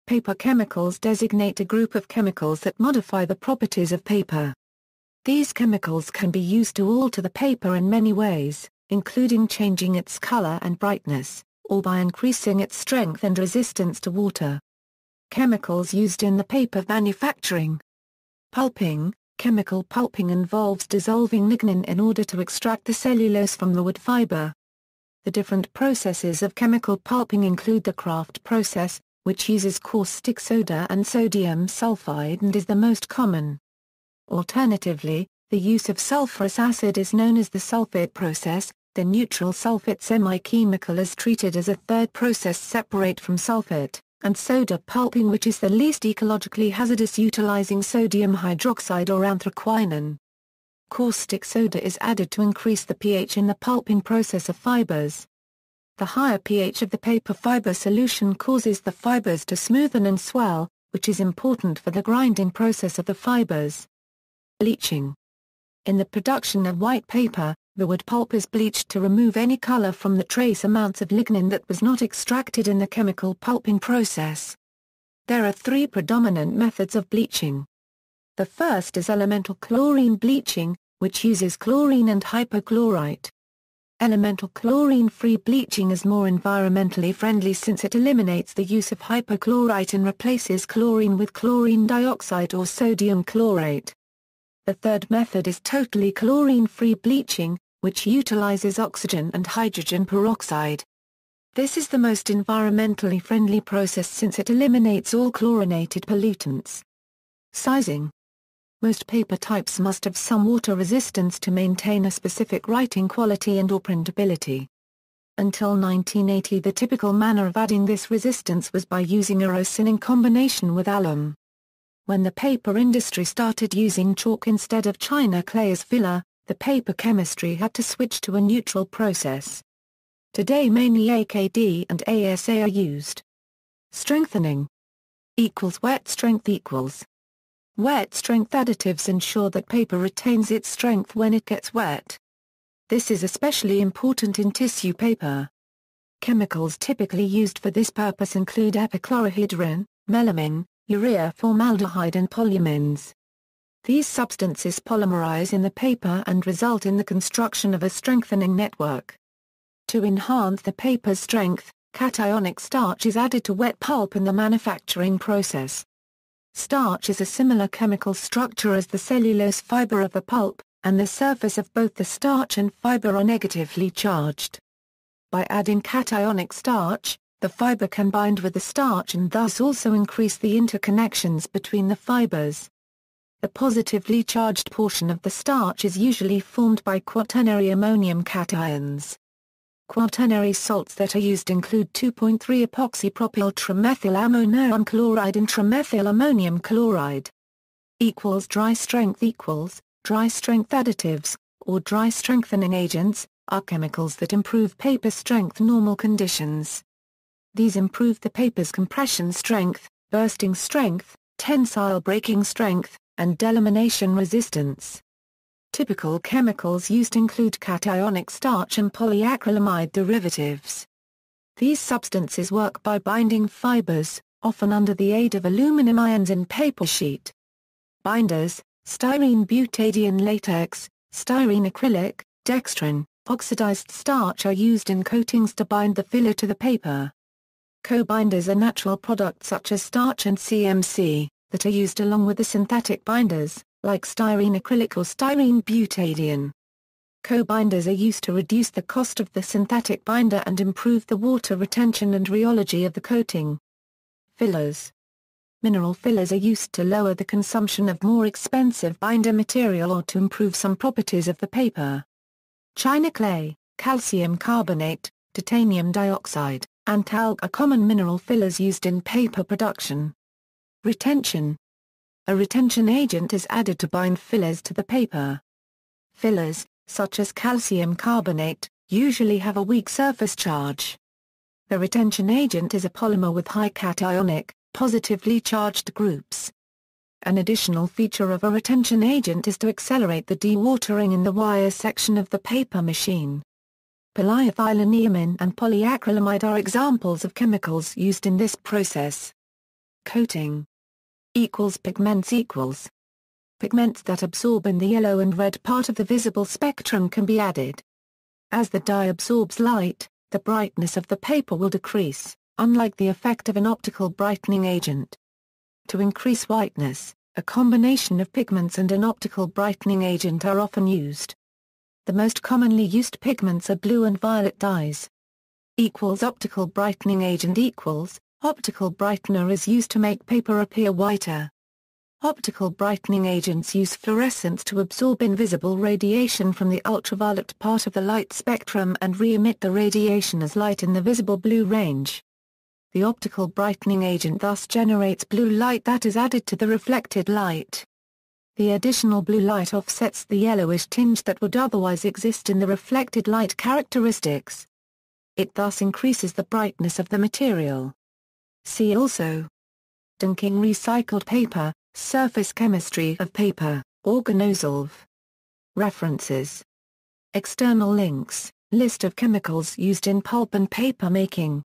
Paper chemicals designate a group of chemicals that modify the properties of paper. These chemicals can be used to alter the paper in many ways, including changing its color and brightness, or by increasing its strength and resistance to water. Chemicals used in the paper manufacturing. Pulping. Chemical pulping involves dissolving lignin in order to extract the cellulose from the wood fiber. The different processes of chemical pulping include the Kraft process, which uses caustic soda and sodium sulfide and is the most common. Alternatively, the use of sulfurous acid is known as the sulfate process. The neutral sulfate semi-chemical is treated as a third process separate from sulfate, and soda pulping, which is the least ecologically hazardous, utilizing sodium hydroxide or anthraquinone. Caustic soda is added to increase the pH in the pulping process of fibers. The higher pH of the paper fiber solution causes the fibers to smoothen and swell, which is important for the grinding process of the fibers. Bleaching. In the production of white paper, the wood pulp is bleached to remove any color from the trace amounts of lignin that was not extracted in the chemical pulping process. There are three predominant methods of bleaching. The first is elemental chlorine bleaching, which uses chlorine and hypochlorite. Elemental chlorine-free bleaching is more environmentally friendly since it eliminates the use of hypochlorite and replaces chlorine with chlorine dioxide or sodium chlorate. The third method is totally chlorine-free bleaching, which utilizes oxygen and hydrogen peroxide. This is the most environmentally friendly process since it eliminates all chlorinated pollutants. Sizing. Most paper types must have some water resistance to maintain a specific writing quality and/or printability. Until 1980, the typical manner of adding this resistance was by using erosin in combination with alum. When the paper industry started using chalk instead of china clay as filler, the paper chemistry had to switch to a neutral process. Today mainly AKD and ASA are used. Strengthening. Wet strength equals. Wet strength additives ensure that paper retains its strength when it gets wet. This is especially important in tissue paper. Chemicals typically used for this purpose include epichlorohydrin, melamine, urea formaldehyde and polyamines. These substances polymerize in the paper and result in the construction of a strengthening network. To enhance the paper's strength, cationic starch is added to wet pulp in the manufacturing process. Starch is a similar chemical structure as the cellulose fiber of the pulp, and the surface of both the starch and fiber are negatively charged. By adding cationic starch, the fiber can bind with the starch and thus also increase the interconnections between the fibers. The positively charged portion of the starch is usually formed by quaternary ammonium cations. Quaternary salts that are used include 2,3-epoxypropyl trimethylammonium chloride and trimethyl ammonium chloride. Dry strength additives, or dry strengthening agents, are chemicals that improve paper strength normal conditions. These improve the paper's compression strength, bursting strength, tensile breaking strength, and delamination resistance. Typical chemicals used include cationic starch and polyacrylamide derivatives. These substances work by binding fibers, often under the aid of aluminum ions in paper sheet. Binders: styrene butadiene latex, styrene acrylic, dextrin, oxidized starch are used in coatings to bind the filler to the paper. Co-binders are natural products such as starch and CMC, that are used along with the synthetic binders, like styrene acrylic or styrene butadiene. Co-binders are used to reduce the cost of the synthetic binder and improve the water retention and rheology of the coating. Fillers. Mineral fillers are used to lower the consumption of more expensive binder material or to improve some properties of the paper. China clay, calcium carbonate, titanium dioxide, and talc are common mineral fillers used in paper production. Retention. A retention agent is added to bind fillers to the paper. Fillers, such as calcium carbonate, usually have a weak surface charge. The retention agent is a polymer with high cationic, positively charged groups. An additional feature of a retention agent is to accelerate the dewatering in the wire section of the paper machine. Polyethyleneamine and polyacrylamide are examples of chemicals used in this process. coating. Pigments equals. Pigments that absorb in the yellow and red part of the visible spectrum can be added. As the dye absorbs light, the brightness of the paper will decrease, unlike the effect of an optical brightening agent. To increase whiteness, a combination of pigments and an optical brightening agent are often used. The most commonly used pigments are blue and violet dyes. Optical brightening agent equals. Optical brightener is used to make paper appear whiter. Optical brightening agents use fluorescence to absorb invisible radiation from the ultraviolet part of the light spectrum and re-emit the radiation as light in the visible blue range. The optical brightening agent thus generates blue light that is added to the reflected light. The additional blue light offsets the yellowish tinge that would otherwise exist in the reflected light characteristics. It thus increases the brightness of the material. See also: Dunking recycled paper, surface chemistry of paper, organosolv. References. External links: list of chemicals used in pulp and paper making.